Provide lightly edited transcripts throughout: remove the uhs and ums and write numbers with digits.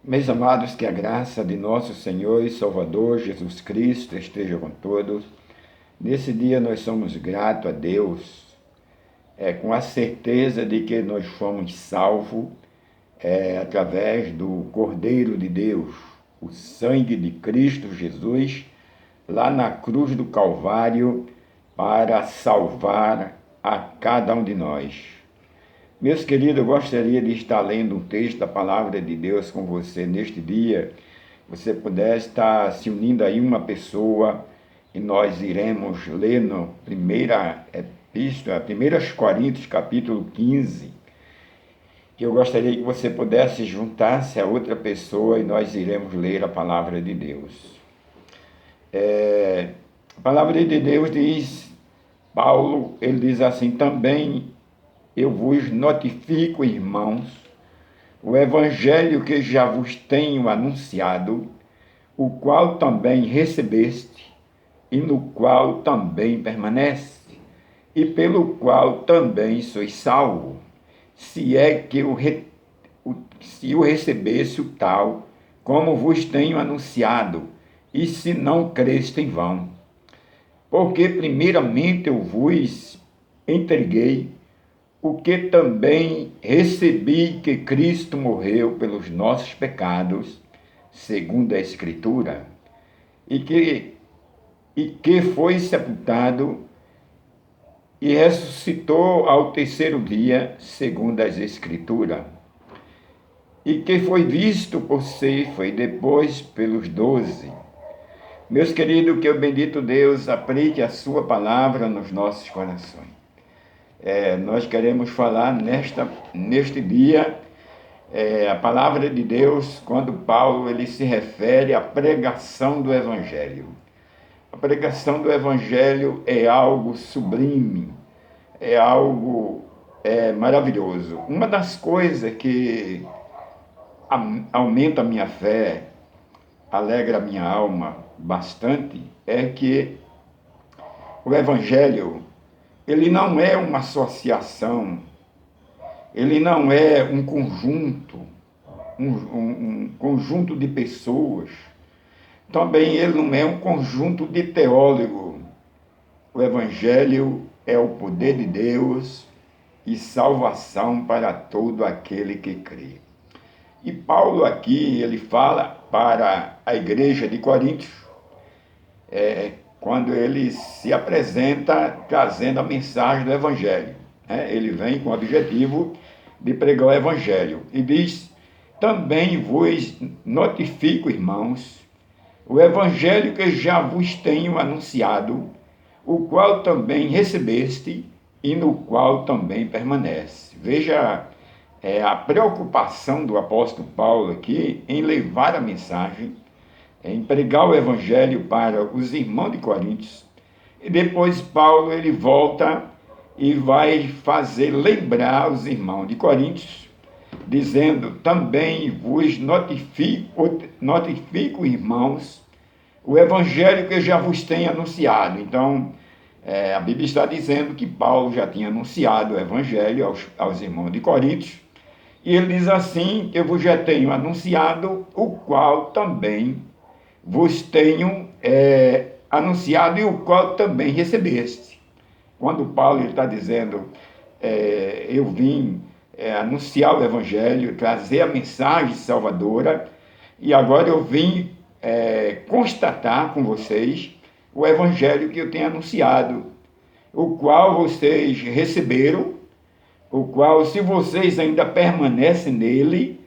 Meus amados, que a graça de nosso Senhor e Salvador Jesus Cristo esteja com todos. Nesse dia nós somos gratos a Deus, com a certeza de que nós fomos salvos através do Cordeiro de Deus, o sangue de Cristo Jesus, lá na cruz do Calvário, para salvar a cada um de nós. Meus queridos, eu gostaria de estar lendo um texto da Palavra de Deus com você neste dia. Você pudesse estar se unindo aí uma pessoa e nós iremos ler na primeira epístola, 1 Coríntios, capítulo 15. Eu gostaria que você pudesse juntar-se a outra pessoa e nós iremos ler a Palavra de Deus. A Palavra de Deus diz, Paulo, ele diz assim, também eu vos notifico, irmãos, o evangelho que já vos tenho anunciado, o qual também recebeste, e no qual também permanece, e pelo qual também sois salvo, se é que se o recebesse o tal, como vos tenho anunciado, e se não creste em vão. Porque primeiramente eu vos entreguei o que também recebi, que Cristo morreu pelos nossos pecados, segundo a Escritura, e que foi sepultado e ressuscitou ao terceiro dia, segundo as Escrituras, e que foi visto por Cefa e depois pelos 12. Meus queridos, que o bendito Deus aplique a sua palavra nos nossos corações. Nós queremos falar neste dia a palavra de Deus, quando Paulo ele se refere à pregação do Evangelho. A pregação do Evangelho é algo sublime, é algo maravilhoso. Uma das coisas que aumenta a minha fé, alegra a minha alma bastante, é que o Evangelho ele não é uma associação, ele não é um conjunto, um conjunto de pessoas. Também ele não é um conjunto de teólogos. O Evangelho é o poder de Deus e salvação para todo aquele que crê. E Paulo aqui, ele fala para a igreja de Coríntios, quando ele se apresenta trazendo a mensagem do Evangelho. Ele vem com o objetivo de pregar o Evangelho. E diz, também vos notifico, irmãos, o Evangelho que já vos tenho anunciado, o qual também recebeste e no qual também permanece. Veja a preocupação do apóstolo Paulo aqui em levar a mensagem, em pregar o Evangelho para os irmãos de Coríntios. E depois Paulo ele volta e vai fazer lembrar os irmãos de Coríntios, dizendo, também vos notifico, irmãos, o Evangelho que já vos tenho anunciado. Então, a Bíblia está dizendo que Paulo já tinha anunciado o Evangelho aos irmãos de Coríntios, e ele diz assim, que eu vos já tenho anunciado, o qual também vos tenho anunciado e o qual também recebeste. Quando Paulo está dizendo, eu vim anunciar o Evangelho, trazer a mensagem salvadora, e agora eu vim constatar com vocês o Evangelho que eu tenho anunciado, o qual vocês receberam, o qual, se vocês ainda permanecem nele,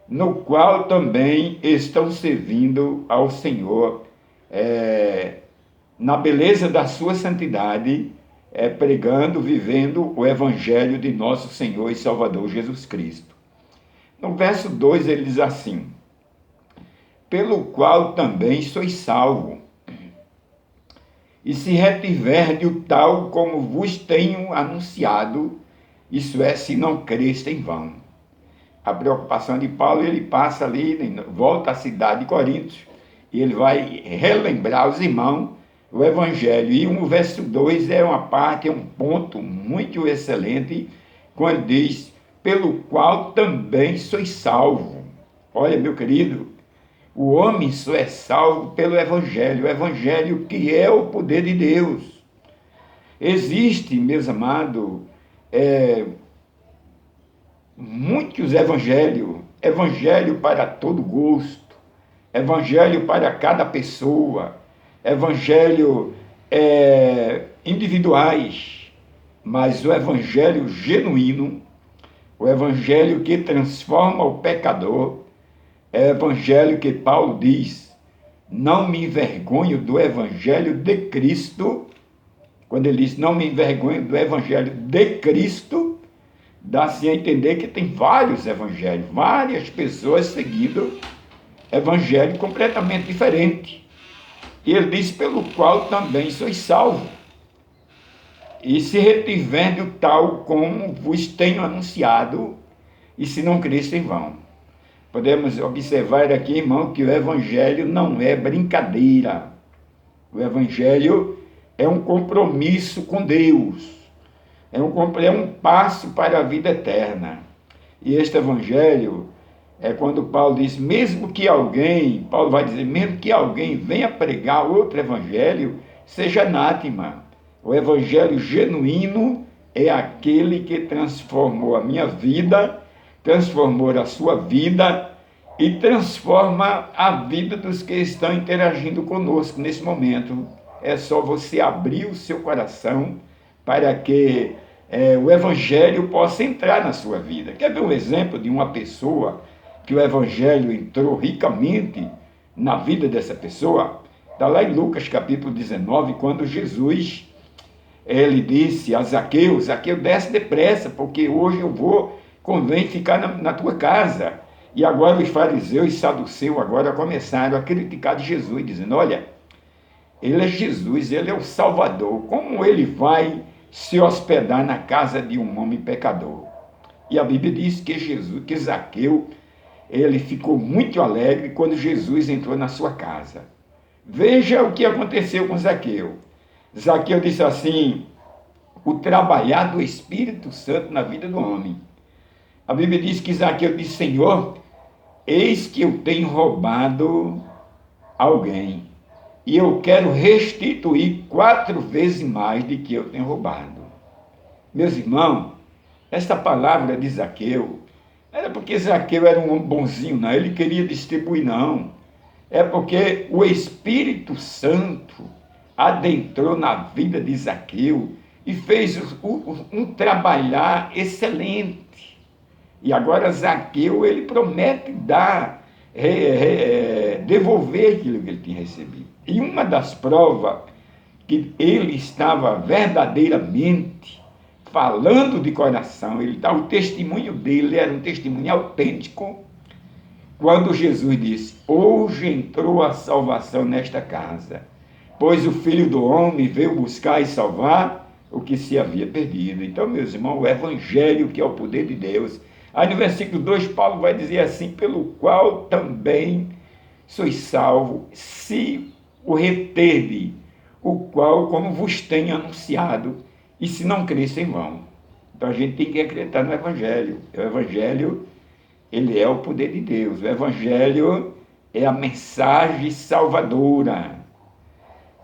no qual também estão servindo ao Senhor, na beleza da sua santidade, pregando, vivendo o Evangelho de nosso Senhor e Salvador Jesus Cristo. No verso 2 ele diz assim, pelo qual também sois salvo, e se retiverdes o tal como vos tenho anunciado, isso é, se não creste em vão. A preocupação de Paulo, ele passa ali, volta à cidade de Coríntios, e ele vai relembrar aos irmãos o Evangelho. E o verso 2 é uma parte, é um ponto muito excelente, quando diz, pelo qual também sois salvo. Olha, meu querido, o homem só é salvo pelo Evangelho, o Evangelho que é o poder de Deus. Existe, meus amados, muitos evangelhos, evangelho para todo gosto, evangelho para cada pessoa, evangelho individuais, mas o evangelho genuíno, o evangelho que transforma o pecador, é o evangelho que Paulo diz: não me envergonho do evangelho de Cristo. Quando ele diz não me envergonho do evangelho de Cristo, dá-se a entender que tem vários evangelhos, várias pessoas seguindo evangelho completamente diferente. E ele diz: pelo qual também sois salvos. E se retiver o tal como vos tenho anunciado, e se não creste em vão. Podemos observar aqui, irmão, que o evangelho não é brincadeira. O evangelho é um compromisso com Deus. É um passo para a vida eterna. E este evangelho é quando Paulo diz, Paulo vai dizer, mesmo que alguém venha pregar outro evangelho, seja anátema. O evangelho genuíno é aquele que transformou a minha vida, transformou a sua vida e transforma a vida dos que estão interagindo conosco nesse momento. É só você abrir o seu coração para que o evangelho possa entrar na sua vida. Quer ver um exemplo de uma pessoa que o evangelho entrou ricamente na vida dessa pessoa? Está lá em Lucas capítulo 19, quando Jesus ele disse a Zaqueu: Zaqueu, desce depressa, porque hoje convém ficar na tua casa. E agora os fariseus e saduceus agora começaram a criticar de Jesus, dizendo: olha, ele é Jesus, ele é o Salvador, como ele vai se hospedar na casa de um homem pecador? E a Bíblia diz que Zaqueu, ele ficou muito alegre quando Jesus entrou na sua casa. Veja o que aconteceu com Zaqueu. Zaqueu disse assim: o trabalhar do Espírito Santo na vida do homem. A Bíblia diz que Zaqueu disse: Senhor, eis que eu tenho roubado alguém, e eu quero restituir 4 vezes mais de que eu tenho roubado. Meus irmãos, esta palavra de Zaqueu, não era porque Zaqueu era um homem bonzinho, não, ele queria distribuir, não. É porque o Espírito Santo adentrou na vida de Zaqueu e fez um trabalhar excelente. E agora Zaqueu, ele promete devolver aquilo que ele tinha recebido. E uma das provas que ele estava verdadeiramente falando de coração, o testemunho dele era um testemunho autêntico, quando Jesus disse: hoje entrou a salvação nesta casa, pois o Filho do Homem veio buscar e salvar o que se havia perdido. Então, meus irmãos, o Evangelho, que é o poder de Deus. Aí no versículo 2, Paulo vai dizer assim: pelo qual também sois salvo, se o reteve, o qual, como vos tenho anunciado, e se não cresse em vão. Então a gente tem que acreditar no Evangelho. O Evangelho, ele é o poder de Deus. O Evangelho é a mensagem salvadora.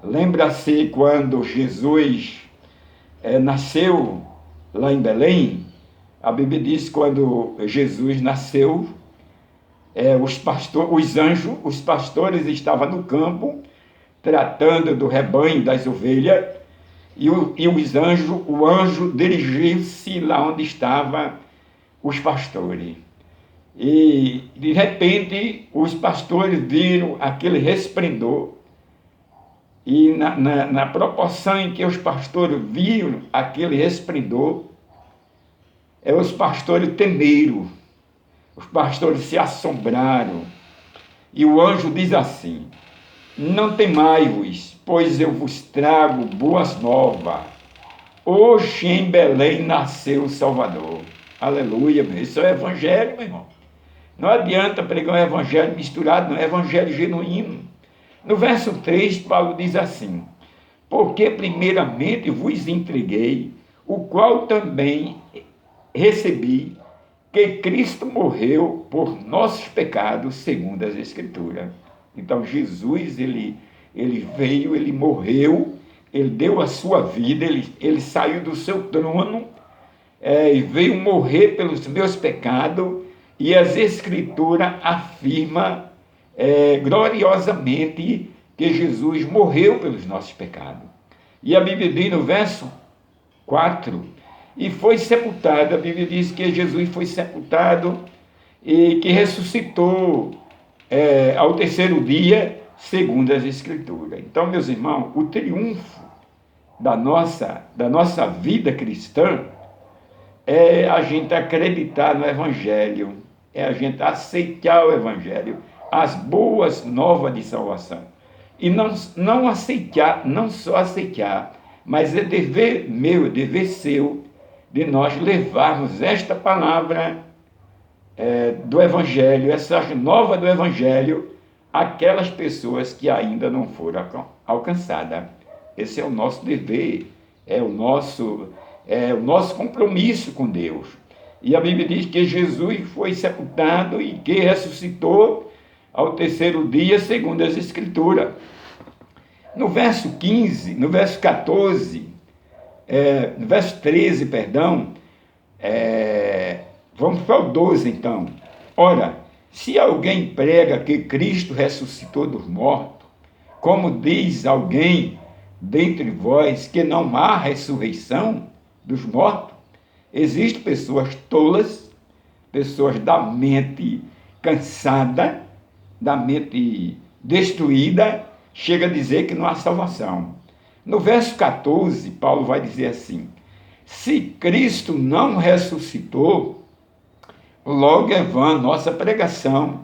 Lembra-se quando Jesus nasceu lá em Belém? A Bíblia diz que quando Jesus nasceu, os pastores estavam no campo, tratando do rebanho das ovelhas, e o anjo dirigiu-se lá onde estavam os pastores. E, de repente, os pastores viram aquele resplendor, e na proporção em que os pastores viram aquele resplendor, os pastores temeram, os pastores se assombraram, e o anjo diz assim: não temai-vos, pois eu vos trago boas novas. Hoje em Belém nasceu o Salvador. Aleluia, meu. Isso é o Evangelho, meu irmão. Não adianta pregar um evangelho misturado, não é evangelho genuíno. No verso 3, Paulo diz assim: porque primeiramente vos entreguei, o qual também recebi, que Cristo morreu por nossos pecados, segundo as Escrituras. Então, Jesus, ele veio, ele morreu, ele deu a sua vida, ele saiu do seu trono, e veio morrer pelos meus pecados, e as Escrituras afirmam gloriosamente que Jesus morreu pelos nossos pecados. E a Bíblia diz no verso 4, e foi sepultado. A Bíblia diz que Jesus foi sepultado e que ressuscitou ao terceiro dia, segundo as Escrituras. Então, meus irmãos, o triunfo da nossa vida cristã é a gente acreditar no Evangelho, é a gente aceitar o Evangelho, as boas novas de salvação. E não aceitar, não só aceitar, mas é dever meu, é dever seu, de nós levarmos esta palavra do Evangelho, essas novas do Evangelho, àquelas pessoas que ainda não foram alcançadas. Esse é o nosso dever, é o nosso compromisso com Deus. E a Bíblia diz que Jesus foi sepultado e que ressuscitou ao terceiro dia, segundo as Escrituras. No verso 15, no verso 14, no verso 13, perdão, vamos para o 12 então. Ora, se alguém prega que Cristo ressuscitou dos mortos, como diz alguém dentre vós que não há ressurreição dos mortos, existem pessoas tolas, pessoas da mente cansada, da mente destruída, chega a dizer que não há salvação. No verso 14, Paulo vai dizer assim: se Cristo não ressuscitou, logo é vã nossa pregação,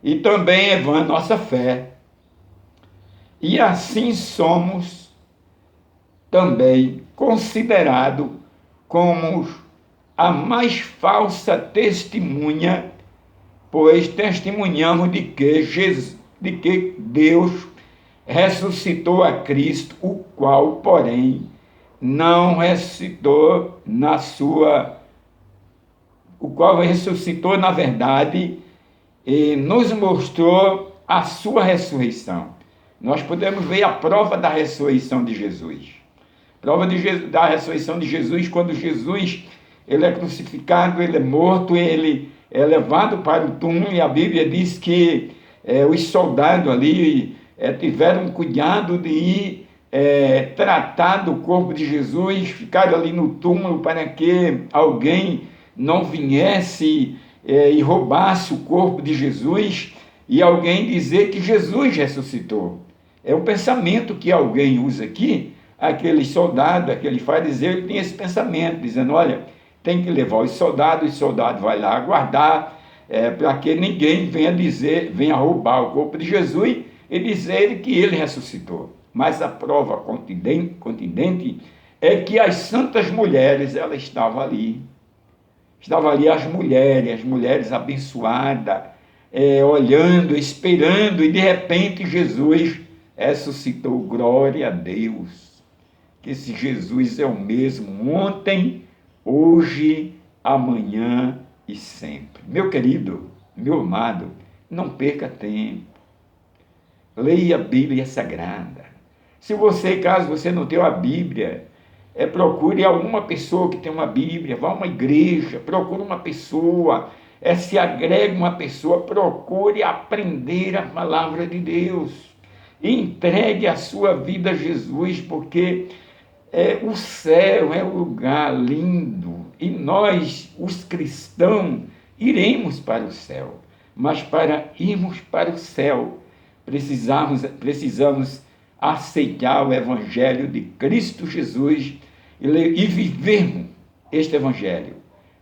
e também é vã nossa fé. E assim somos também considerados como a mais falsa testemunha, pois testemunhamos de que Deus ressuscitou a Cristo, o qual, porém, não ressuscitou na verdade, e nos mostrou a sua ressurreição. Nós podemos ver a prova da ressurreição de Jesus. Prova da ressurreição de Jesus, quando Jesus ele é crucificado, ele é morto, ele é levado para o túmulo, e a Bíblia diz que os soldados ali tiveram cuidado de ir tratar do corpo de Jesus, ficaram ali no túmulo para que alguém não viesse e roubasse o corpo de Jesus e alguém dizer que Jesus ressuscitou. É um pensamento que alguém usa aqui, aquele soldado, aquele fariseu, ele tem esse pensamento, dizendo, olha, tem que levar os soldados vai lá aguardar, para que ninguém venha roubar o corpo de Jesus e dizer que ele ressuscitou. Mas a prova contundente é que as santas mulheres, elas estavam ali as mulheres abençoadas, olhando, esperando, e de repente Jesus ressuscitou. Glória a Deus, que esse Jesus é o mesmo ontem, hoje, amanhã e sempre. Meu querido, meu amado, não perca tempo. Leia a Bíblia Sagrada. Se você, caso você não tenha a Bíblia, procure alguma pessoa que tem uma Bíblia, vá a uma igreja, procure uma pessoa, se agregue uma pessoa, procure aprender a palavra de Deus. Entregue a sua vida a Jesus, porque o céu é um lugar lindo e nós, os cristãos, iremos para o céu. Mas para irmos para o céu, precisamos aceitar o Evangelho de Cristo Jesus e vivermos este Evangelho.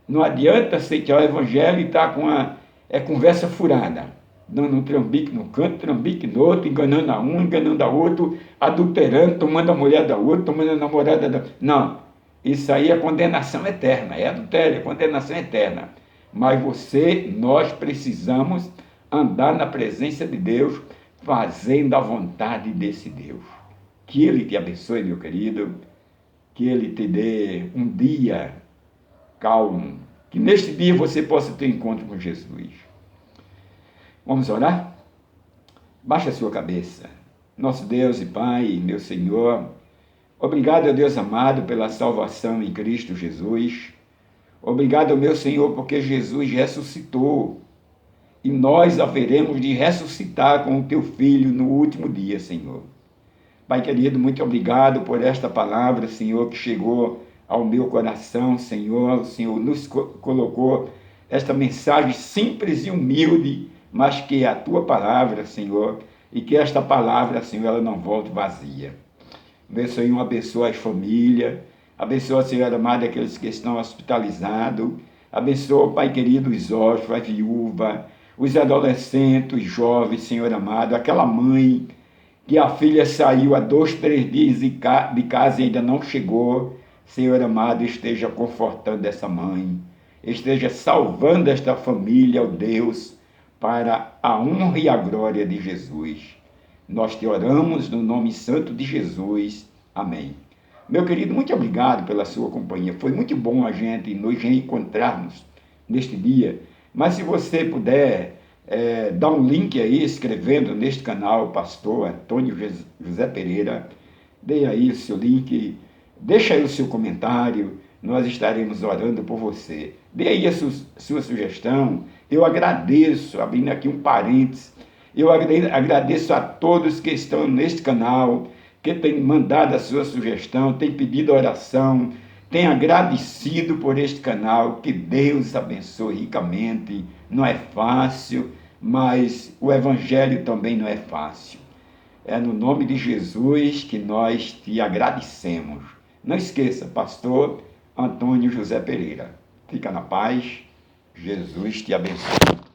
Não adianta aceitar o Evangelho e estar com a conversa furada, dando um trambique no canto, trambique no outro, enganando a um, enganando a outro, adulterando, tomando a mulher da outra, tomando a namorada da... Não, isso aí é condenação eterna, é adultério, é condenação eterna. Mas nós precisamos andar na presença de Deus, fazendo a vontade desse Deus. Que Ele te abençoe, meu querido, que Ele te dê um dia calmo, Que neste dia você possa ter encontro com Jesus. Vamos orar? Baixa a sua cabeça. Nosso Deus e Pai, meu Senhor, obrigado, Deus amado, pela salvação em Cristo Jesus. Obrigado, meu Senhor, porque Jesus ressuscitou. E nós haveremos de ressuscitar com o Teu Filho no último dia, Senhor. Pai querido, muito obrigado por esta palavra, Senhor, que chegou ao meu coração, Senhor. O Senhor nos colocou esta mensagem simples e humilde, mas que é a Tua palavra, Senhor, e que esta palavra, Senhor, ela não volte vazia. Meu Senhor, abençoa as famílias, abençoa, Senhor amado, aqueles que estão hospitalizados, abençoa, Pai querido, os órfãos, a viúva, os adolescentes, os jovens, Senhor amado, aquela mãe que a filha saiu há 2, 3 dias de casa e ainda não chegou. Senhor amado, esteja confortando essa mãe, esteja salvando esta família, ó Deus, para a honra e a glória de Jesus. Nós te oramos no nome santo de Jesus. Amém. Meu querido, muito obrigado pela sua companhia. Foi muito bom a gente nos reencontrarmos neste dia. Mas se você puder dar um link aí, escrevendo neste canal, pastor Antônio José Pereira, dê aí o seu link, deixa aí o seu comentário, nós estaremos orando por você. Dê aí a sua sugestão. Eu agradeço, abrindo aqui um parênteses, eu agradeço a todos que estão neste canal, que têm mandado a sua sugestão, têm pedido oração, têm agradecido por este canal. Que Deus abençoe ricamente. Não é fácil, mas o Evangelho também não é fácil. É no nome de Jesus que nós te agradecemos. Não esqueça, pastor Antônio José Pereira. Fica na paz. Jesus te abençoe.